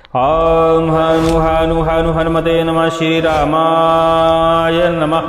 ओम हनु हनु हनु हनुमते नमः। श्री रामाय नमः।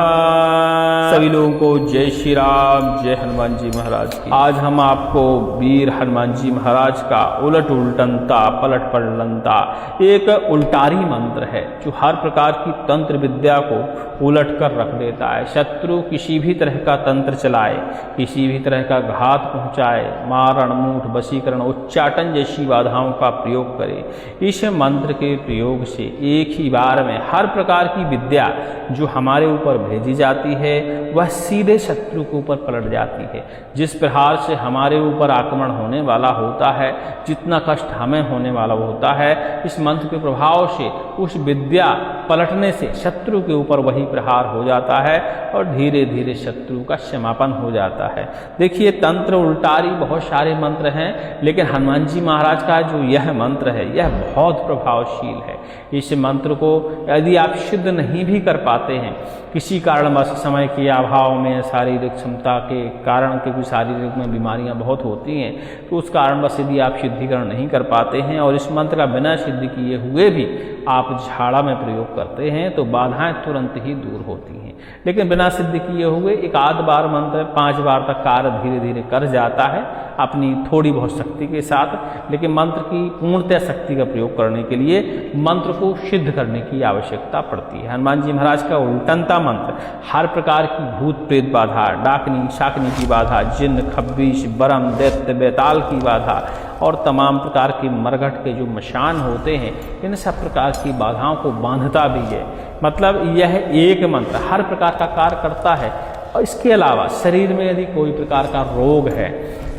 सभी लोगों को जय श्री राम, जय हनुमान जी महाराज की। आज हम आपको वीर हनुमान जी महाराज का उलट उल्टनता पलट पलटनता एक उल्टारी मंत्र है जो हर प्रकार की तंत्र विद्या को उलट कर रख देता है। शत्रु किसी भी तरह का तंत्र चलाए, किसी भी तरह का घात पहुंचाए, मारण मूठ वशीकरण उच्चाटन जैसी बाधाओं का प्रयोग करे, इस मंत्र के प्रयोग से एक ही बार में हर प्रकार की विद्या जो हमारे ऊपर भेजी जाती है वह सीधे शत्रु के ऊपर पलट जाती है। जिस प्रकार से हमारे ऊपर आक्रमण होने वाला होता है, जितना कष्ट हमें होने वाला होता है, इस मंत्र के प्रभाव से उस विद्या पलटने से शत्रु के ऊपर वही प्रहार हो जाता है और धीरे धीरे शत्रु का समापन हो जाता है। देखिए, तंत्र उल्टारी बहुत सारे मंत्र हैं, लेकिन हनुमान जी महाराज का जो यह मंत्र है यह बहुत प्रभावशील है। इस मंत्र को यदि आप सिद्ध नहीं भी कर पाते हैं, किसी कारणवश समय के अभाव में, शारीरिक क्षमता के कारण के कुछ शारीरिक में बीमारियां बहुत होती हैं, तो उस कारणवश यदि आप सिद्धिकरण नहीं कर पाते हैं और इस मंत्र का बिना सिद्ध किए हुए भी आप झाड़ा में प्रयोग करते हैं तो बाधाएं तुरंत ही दूर होती हैं। लेकिन बिना सिद्ध किए हुए एक आध बार मंत्र 5 बार तक कार्य धीरे धीरे कर जाता है अपनी थोड़ी बहुत शक्ति के साथ। लेकिन मंत्र की पूर्णतः शक्ति का प्रयोग करने के लिए मंत्र को सिद्ध करने की आवश्यकता पड़ती है। हनुमान जी महाराज का उल्टनता मंत्र हर प्रकार की भूत प्रेत बाधा, डाकनी शाकनी की बाधा, जिन्न खब्बीश बरम दैत्य बेताल की बाधा और तमाम प्रकार के मरघट के जो मशान होते हैं, इन सब प्रकार की बाधाओं को बांधता भी है। मतलब यह एक मंत्र हर प्रकार का कार्य करता है। और इसके अलावा शरीर में यदि कोई प्रकार का रोग है,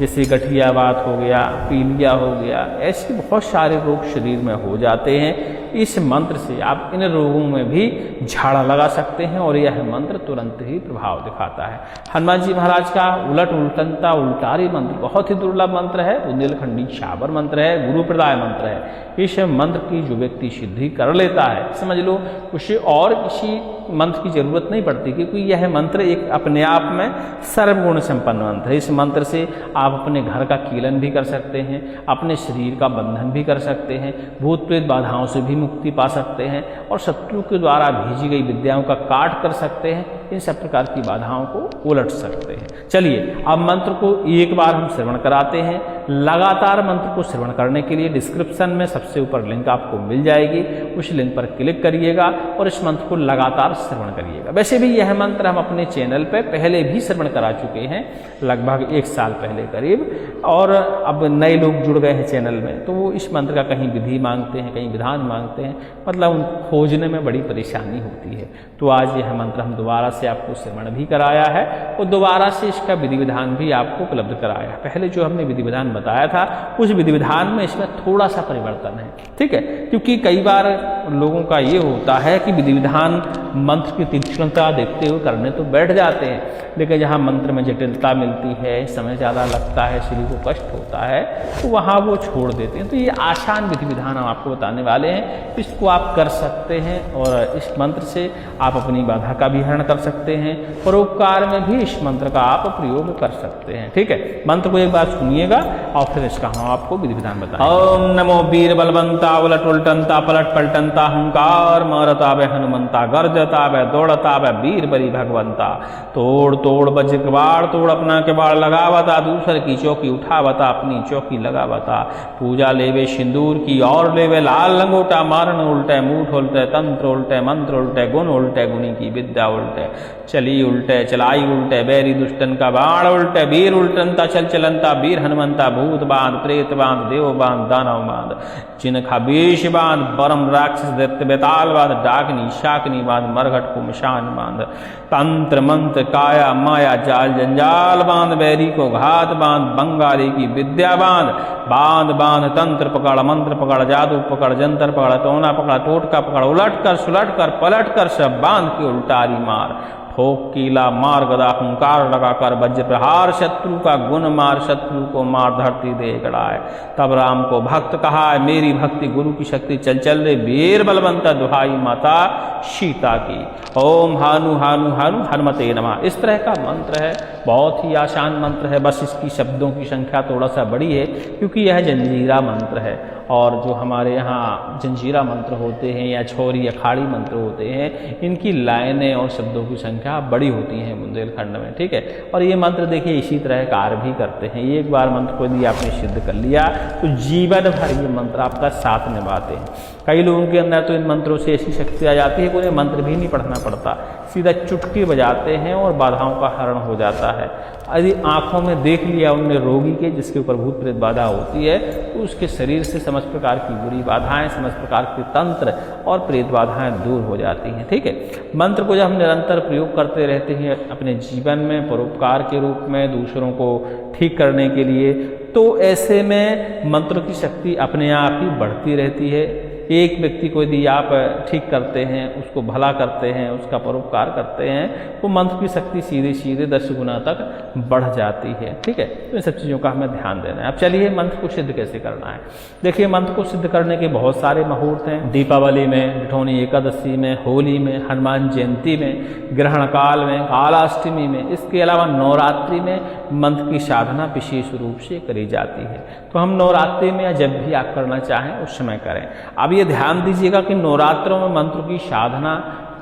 जैसे गठियावात हो गया, पीलिया हो गया, ऐसे बहुत सारे रोग शरीर में हो जाते हैं, इस मंत्र से आप इन रोगों में भी झाड़ा लगा सकते हैं और यह मंत्र तुरंत ही प्रभाव दिखाता है। हनुमान जी महाराज का उलट उल्टनता उल्टारी मंत्र बहुत ही दुर्लभ मंत्र है, वो नीलखंडी शाबर मंत्र है, गुरु प्रदाय मंत्र है। इस मंत्र की जो व्यक्ति सिद्धि कर लेता है, समझ लो उसे और किसी मंत्र की जरूरत नहीं पड़ती, क्योंकि यह मंत्र एक अपने आप में सर्वगुण संपन्न मंत्र है। इस मंत्र से आप अपने घर का कीलन भी कर सकते हैं, अपने शरीर का बंधन भी कर सकते हैं, भूत प्रेत बाधाओं से भी मुक्ति पा सकते हैं और शत्रु के द्वारा भेजी गई विद्याओं का काट कर सकते हैं। इन सब प्रकार की बाधाओं को उलट सकते हैं। चलिए, अब मंत्र को एक बार हम श्रवण कराते हैं। लगातार मंत्र को श्रवण करने के लिए डिस्क्रिप्शन में सबसे ऊपर लिंक आपको मिल जाएगी, उस लिंक पर क्लिक करिएगा और इस मंत्र को लगातार श्रवण करिएगा। वैसे भी यह मंत्र हम अपने चैनल पे पहले भी श्रवण करा चुके हैं, लगभग 1 साल पहले करीब, और अब नए लोग जुड़ गए हैं चैनल में, तो वो इस मंत्र का कहीं विधि मांगते हैं, कहीं विधान मांगते हैं, मतलब उनको खोजने में बड़ी परेशानी होती है। तो आज यह मंत्र हम दोबारा से आपको श्रवण भी कराया है और दोबारा से इसका विधि विधान भी आपको उपलब्ध कराया है। पहले जो हमने विधि विधान बताया था, उस विधि विधान में इसमें थोड़ा सा परिवर्तन है, ठीक है, क्योंकि कई बार लोगों का ये होता है कि विधि विधान मंत्र की तीक्ष्णता देखते हुए करने तो बैठ जाते हैं, लेकिन जहाँ मंत्र में जटिलता मिलती है, समय ज़्यादा लगता है, शरीर को कष्ट होता है, तो वहाँ वो छोड़ देते हैं। तो ये आसान विधि विधान हम आपको बताने वाले हैं, इसको आप कर सकते हैं और इस मंत्र से आप अपनी बाधा का भी हरण कर सकते हैं, परोपकार में भी इस मंत्र का आप प्रयोग कर सकते हैं। ठीक है, मंत्र को एक बार सुनिएगा और फिर इसका हम आपको विधि विधान बताएं। ओम नमो वीर बलवंता उलट उल्टनता पलट पलटनता हंकार मारता वे हनुमंता गर्जता वे दौड़ता वे वीर बली भगवंता। तोड़ तोड़ वज्र कबाड़ तोड़ अपना कबाड़ लगावता, दूसर की चौकी उठावता अपनी चौकी लगावता। पूजा लेवे सिंदूर की और लेवे लाल लंगोटा, मारन उल्टे मूठ उल्टे तंत्र उल्टे मंत्र उल्टे गुण उल्टे गुणी की विद्या उल्टे। चली उल्टे चलाई उल्टे बैरी दुष्टन का बाण उल्टे, वीर उल्टनता चल चलनता वीर हनुमंता। भूत बांध प्रेत बांध देव बांध दानव बांध, जिनखा बीष बांध बरम राक्षस दैत्य बेताल बांध, डाकनी शाकनी बांध मरघट को मशान बांध। तंत्र मंत्र काया माया जाल जंजाल बांध, बैरी को घात बांध बंगाली की विद्या बांध। बांध बांध तंत्र पकड़ मंत्र पकड़ जादू पकड़ जंतर पकड़ टोना पकड़ टोटका पकड़, उलट कर सुलट कर पलट कर सब बांध के उल्टारी मार। ठोक कीला मार गदा हुंकार लगाकर वज्र प्रहार, शत्रु का गुण मार शत्रु को मार धरती दे गड़ाए। तब राम को भक्त कहा मेरी भक्ति गुरु की शक्ति, चल चल रे वीर बलवंता दुहाई माता सीता की। ओम हानु हानु हानु हनुमते नमः। इस तरह का मंत्र है, बहुत ही आसान मंत्र है, बस इसकी शब्दों की संख्या थोड़ा सा बड़ी है क्योंकि यह जंजीरा मंत्र है और जो हमारे यहाँ जंजीरा मंत्र होते हैं या छोरी अखाड़ी मंत्र होते हैं, इनकी लाइनें और शब्दों की संख्या बड़ी होती हैं बुंदेलखंड में, ठीक है। और ये मंत्र देखिए इसी तरह कार्य भी करते हैं। एक बार मंत्र को यदि आपने सिद्ध कर लिया तो जीवन भर ये मंत्र आपका साथ निभाते हैं। कई लोगों के अंदर तो इन मंत्रों से ऐसी शक्ति आ जाती है कि उन्हें मंत्र भी नहीं पढ़ना पड़ता, सीधा चुटकी बजाते हैं और बाधाओं का हरण हो जाता है। यदि आंखों में देख लिया उनने रोगी के जिसके ऊपर भूत प्रेत बाधा होती है, तो उसके शरीर से समस्त प्रकार की बुरी बाधाएं, समस्त प्रकार के तंत्र और प्रेत बाधाएं दूर हो जाती हैं, ठीक है। मंत्र को जब हम निरंतर प्रयोग करते रहते हैं अपने जीवन में परोपकार के रूप में, दूसरों को ठीक करने के लिए, तो ऐसे में मंत्र की शक्ति अपने आप ही बढ़ती रहती है। एक व्यक्ति को यदि आप ठीक करते हैं, उसको भला करते हैं, उसका परोपकार करते हैं, तो मंत्र की शक्ति सीधे सीधे 10 गुना तक बढ़ जाती है, ठीक है। तो इन सब चीज़ों का हमें ध्यान देना है। अब चलिए मंत्र को सिद्ध कैसे करना है। देखिए मंत्र को सिद्ध करने के बहुत सारे मुहूर्त हैं। दीपावली में, जेठौनी एकादशी में, होली में, हनुमान जयंती में, ग्रहण काल में, कालाष्टमी में, इसके अलावा नवरात्रि में मंत्र की साधना विशेष रूप से करी जाती है। तो हम नवरात्रि में या जब भी आप करना चाहें उस समय करें। अब ये ध्यान दीजिएगा कि नवरात्रों में मंत्र की साधना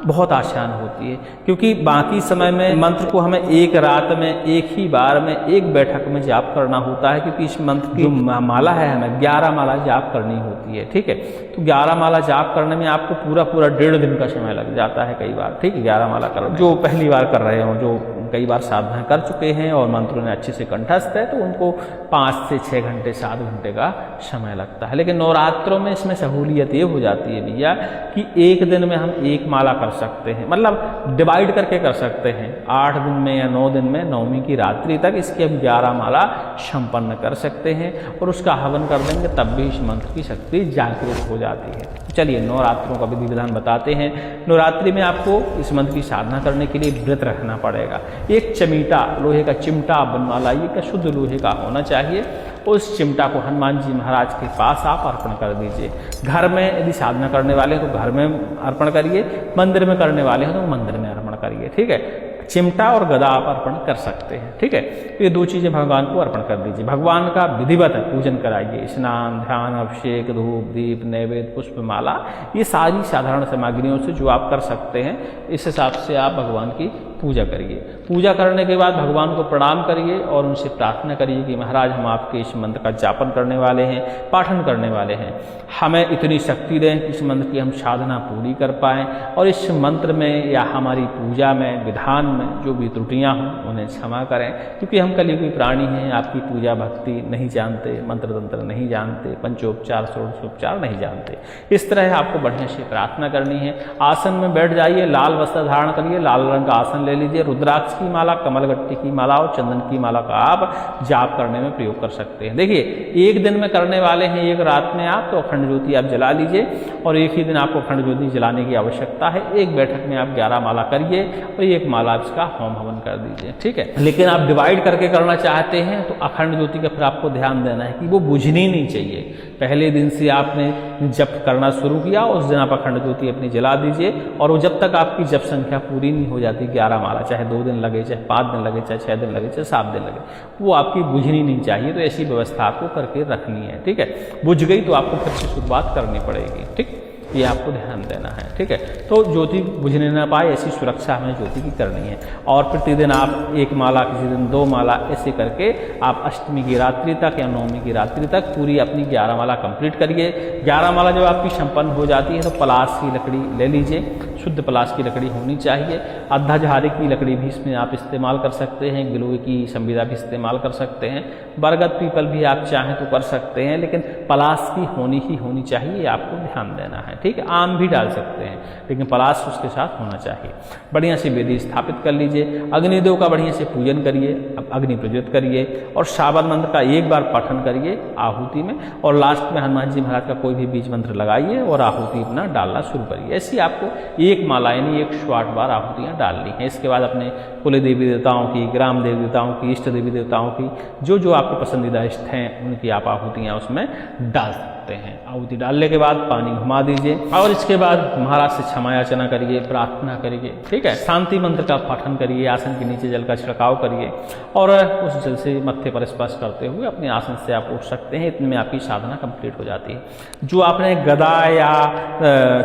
बहुत आसान होती है, क्योंकि बाकी समय में मंत्र को हमें एक रात में, एक ही बार में, एक बैठक में जाप करना होता है, क्योंकि इस मंत्र की माला है हमें 11 माला जाप करनी होती है, ठीक है। तो 11 माला जाप करने में आपको पूरा 1.5 दिन का समय लग जाता है कई बार, ठीक है। 11 माला कर जो पहली बार कर रहे हो, जो कई बार साधना कर चुके हैं और मंत्रों ने अच्छे से कंठस्थ है, तो उनको 5 से 6 घंटे 7 घंटे का समय लगता है। लेकिन नवरात्रों में इसमें सहूलियत ये हो जाती है भैया कि एक दिन में हम एक माला कर सकते हैं, मतलब डिवाइड करके कर सकते हैं। 8 दिन में या 9 दिन में, नवमी की रात्रि तक इसकी हम 11 माला संपन्न कर सकते हैं और उसका हवन कर देंगे, तब भी इस मंत्र की शक्ति जागृत हो जाती है। चलिए नवरात्रों का विधि विधान बताते हैं। नवरात्रि में आपको इस मंत्र की साधना करने के लिए व्रत रखना पड़ेगा। एक चमीटा लोहे का चिमटा बनवा लाइए, का शुद्ध लोहे का होना चाहिए। उस चिमटा को हनुमान जी महाराज के पास आप अर्पण कर दीजिए। घर में यदि साधना करने वाले हो तो घर में अर्पण करिए, मंदिर में करने वाले हो तो मंदिर में अर्पण करिए, ठीक है। चिमटा और गदा आप अर्पण कर सकते हैं, ठीक है। तो ये 2 चीज़ें भगवान को अर्पण कर दीजिए। भगवान का विधिवत पूजन कराइए, स्नान, ध्यान, अभिषेक, धूप, दीप, नैवेद्य, पुष्प, माला, ये सारी साधारण सामग्रियों से जो आप कर सकते हैं, इस हिसाब से आप भगवान की पूजा करिए। पूजा करने के बाद भगवान को प्रणाम करिए और उनसे प्रार्थना करिए कि महाराज हम आपके इस मंत्र का जापन करने वाले हैं, पाठन करने वाले हैं, हमें इतनी शक्ति दें कि इस मंत्र की हम साधना पूरी कर पाएँ और इस मंत्र में या हमारी पूजा में, विधान में जो भी त्रुटियां हों उन्हें क्षमा करें, क्योंकि हम कलियुगी प्राणी हैं, आपकी पूजा भक्ति नहीं जानते, मंत्र तंत्र नहीं जानते, पंचोपचार षोडशोपचार नहीं जानते। इस तरह आपको बढ़िया से प्रार्थना करनी है। आसन में बैठ जाइए, लाल वस्त्र धारण करिए, लाल रंग का आसन ले लीजिए। रुद्राक्ष की माला, कमलगट्टी की माला और चंदन की माला का आप जाप करने में प्रयोग कर सकते हैं। देखिए एक दिन में करने वाले हैं, एक रात में आप, तो अखंड ज्योति आप जला लीजिए और एक ही दिन आपको अखंड ज्योति जलाने की आवश्यकता है। एक बैठक में आप 11 माला करिए और एक माला इसका होम हवन कर दीजिए, ठीक है। लेकिन आप डिवाइड करके करना चाहते हैं तो अखंड ज्योति का फिर आपको ध्यान देना है कि वो बुझनी नहीं चाहिए। पहले दिन से आपने जप करना शुरू किया, उस दिन आप अखंड ज्योति अपनी जला दीजिए और वो जब तक आपकी जप संख्या पूरी नहीं हो जाती 11 माला, चाहे 2 दिन लगे, चाहे 5 दिन लगे, चाहे 6 दिन लगे, चाहे 7 दिन लगे, वो आपकी बुझनी नहीं चाहिए। तो ऐसी व्यवस्था आपको करके रखनी है, ठीक है। बुझ गई तो आपको फिर से शुरुआत करनी पड़ेगी, ठीक, ये आपको ध्यान देना है, ठीक है। तो ज्योति बुझने ना पाए ऐसी सुरक्षा हमें ज्योति की करनी है। और प्रतिदिन आप 1 माला, किसी दिन 2 माला, ऐसे करके आप अष्टमी की रात्रि तक या नवमी की रात्रि तक पूरी अपनी 11 माला कंप्लीट करिए। 11 माला जब आपकी संपन्न हो जाती है तो पलाश की लकड़ी ले लीजिए, शुद्ध पलाश की लकड़ी होनी चाहिए। आधा झाड़ी की लकड़ी भी इसमें आप इस्तेमाल कर सकते हैं, गिलोय की संविदा भी इस्तेमाल कर सकते हैं, बरगद पीपल भी आप चाहें तो कर सकते हैं, लेकिन पलाश की होनी ही होनी चाहिए, आपको ध्यान देना है, ठीक है। आम भी डाल सकते हैं लेकिन पलाश उसके साथ होना चाहिए। बढ़िया से वेदी स्थापित कर लीजिए, अग्निदेव का बढ़िया से पूजन करिए, अब अग्नि प्रज्वलित करिए और श्रावण मंत्र का एक बार पठन करिए आहुति में और लास्ट में हनुमान जी महाराज का कोई भी बीज मंत्र लगाइए और आहुति अपना डालना शुरू करिए। ऐसी आपको 1 माला यानी 108 बार आहुतियाँ डालनी है। इसके बाद अपने कुल देवी देवताओं की, ग्राम देवी देवताओं की, इष्ट देवी देवताओं की, जो जो आपके पसंदीदा इष्ट हैं उनकी आप आहुतियाँ उसमें डाल सकते हैं। डालते हैं। आहुति डालने के बाद पानी घुमा दीजिए और इसके बाद महाराज से क्षमा याचना करिए, प्रार्थना करिए, ठीक है। शांति मंत्र का पाठन करिए, आसन के नीचे जल का छिड़काव करिए और उस जल से मत्थे पर स्पर्श करते हुए अपने आसन से आप उठ सकते हैं। इतने में आपकी साधना कंप्लीट हो जाती है। जो आपने गदा या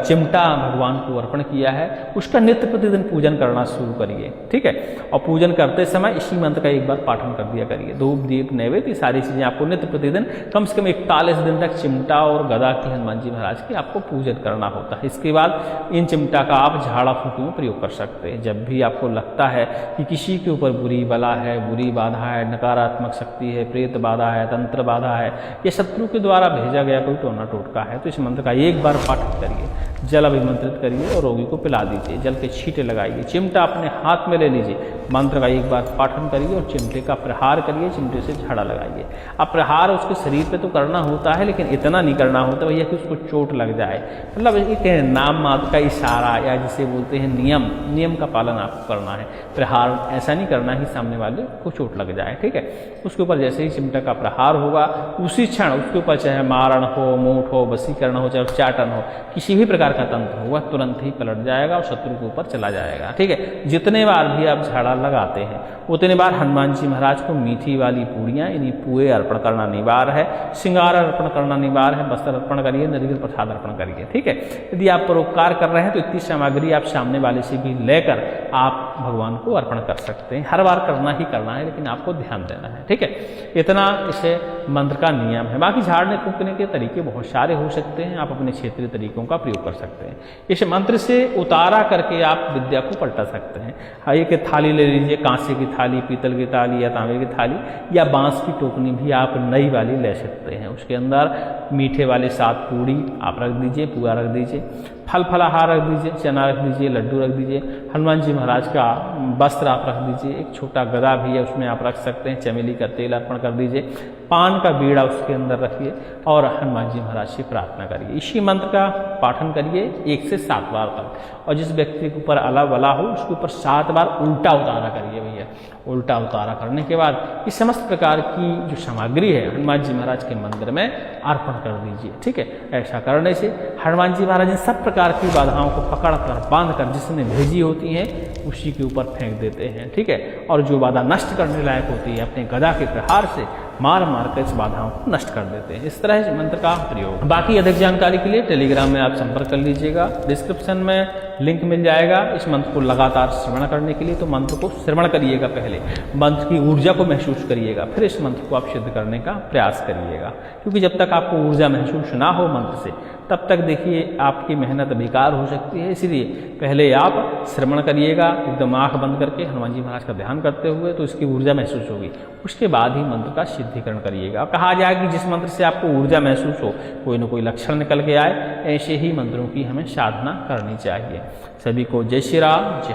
चिमटा भगवान को अर्पण किया है उसका नित्य प्रतिदिन पूजन करना शुरू करिए, ठीक है। और पूजन करते समय इसी मंत्र का एक बार पाठन कर दिया करिए। धूप दीप नैवेद्य सारी चीजें आपको नित्य प्रतिदिन कम से कम 41 दिन तक चिमटा और गदा की हनुमान जी महाराज की आपको पूजन करना होता है। इसके बाद इन चिमटा का आप झाड़ा फूकी में प्रयोग कर सकते हैं। जब भी आपको लगता है कि किसी के ऊपर बुरी बला है, बुरी बाधा है, नकारात्मक शक्ति है, प्रेत बाधा है, तंत्र बाधा है या शत्रु के द्वारा भेजा गया कोई टोना टोटका है, तो इस मंत्र का एक बार पाठन करिए, जल अभिमंत्रित करिए और रोगी को पिला दीजिए। जल के छींटे लगाइए, चिमटा अपने हाथ में ले लीजिए, मंत्र का एक बार पाठन करिए और चिमटे का प्रहार करिए, चिमटे से झाड़ा लगाइए। अब प्रहार उसके शरीर पे तो करना होता है लेकिन इतना नहीं करना होता भैया कि उसको चोट लग जाए। मतलब एक नाम मात्र का इशारा या जिसे बोलते हैं नियम का पालन आपको करना है। प्रहार ऐसा नहीं करना कि सामने वाले को चोट लग जाए, ठीक है। उसके ऊपर जैसे ही चिमटा का प्रहार होगा उसी क्षण उसके ऊपर चाहे मारण हो, मूठ हो, वशीकरण हो, चाहे उच्चाटन हो, किसी भी प्रकार का तंत्र हो वह तुरंत ही पलट जाएगा और शत्रु के ऊपर चला जाएगा, ठीक है। जितने बार भी आप झाड़ा लगाते हैं उतने बार हनुमान जी महाराज को मीठी वाली पूड़ियाँ यानी पुए अर्पण करना अनिवार्य है, श्रृंगार अर्पण करना अनिवार्य है, वस्त्र अर्पण करिए, नरियल प्रसाद अर्पण करिए, ठीक है। यदि आप परोपकार कर रहे हैं तो इतनी सामग्री आप सामने वाले से भी लेकर आप भगवान को अर्पण कर सकते हैं। हर बार करना ही करना है लेकिन आपको ध्यान देना है, ठीक है। इतना इसे मंत्र का नियम है। बाकी झाड़ने फूकने के तरीके बहुत सारे हो सकते हैं, आप अपने क्षेत्रीय तरीकों का प्रयोग कर सकते हैं। इस मंत्र से उतारा करके आप विद्या को पलटा सकते हैं। हाँ, एक थाली ले लीजिए, कांसे की थाली, पीतल की थाली या तांबे की थाली या बांस की टोकनी भी आप नई वाली ले सकते हैं। उसके अंदर मीठे वाले 7 पूड़ी आप रख दीजिए, पुआ रख दीजिए, फल फलाहार रख दीजिए, चना रख दीजिए, लड्डू रख दीजिए, हनुमान जी महाराज का वस्त्र आप रख दीजिए, एक छोटा गदा भी है उसमें आप रख सकते हैं, चमेली का तेल अर्पण कर दीजिए, पान का बीड़ा उसके अंदर रखिए और हनुमान जी महाराज से प्रार्थना करिए। इसी मंत्र का पाठन करिए 1 से 7 बार तक। और जिस व्यक्ति के ऊपर अला बला हो उसके ऊपर 7 बार उल्टा उतारा करिए भैया। उल्टा उतारा करने के बाद इस समस्त प्रकार की जो सामग्री है हनुमान जी महाराज के मंदिर में अर्पण कर दीजिए, ठीक है। ऐसा करने से हनुमान जी महाराज इन सब प्रकार की बाधाओं को पकड़ कर बांध कर जिसने भेजी होती हैं उसी के ऊपर फेंक देते हैं, ठीक है। और जो बाधा नष्ट करने लायक होती है अपने गदा के प्रहार से मार मार कर इस बाधाओं को नष्ट कर देते हैं। इस तरह इस मंत्र का प्रयोग। बाकी अधिक जानकारी के लिए टेलीग्राम में आप संपर्क कर लीजिएगा, डिस्क्रिप्शन में लिंक मिल जाएगा। इस मंत्र को लगातार श्रवण करने के लिए तो मंत्र को श्रवण करिएगा, पहले मंत्र की ऊर्जा को महसूस करिएगा, फिर इस मंत्र को आप सिद्ध करने का प्रयास करिएगा। क्योंकि जब तक आपको ऊर्जा महसूस ना हो मंत्र से तब तक देखिए आपकी मेहनत बेकार हो सकती है। इसलिए पहले आप श्रवण करिएगा एकदम आंख बंद करके हनुमान जी महाराज का ध्यान करते हुए, तो इसकी ऊर्जा महसूस होगी। उसके बाद ही मंत्र का सिद्धीकरण करिएगा। कहा जाए कि जिस मंत्र से आपको ऊर्जा महसूस हो, कोई न कोई लक्षण निकल के आए, ऐसे ही मंत्रों की हमें साधना करनी चाहिए। सभी को जय श्री राम, जय।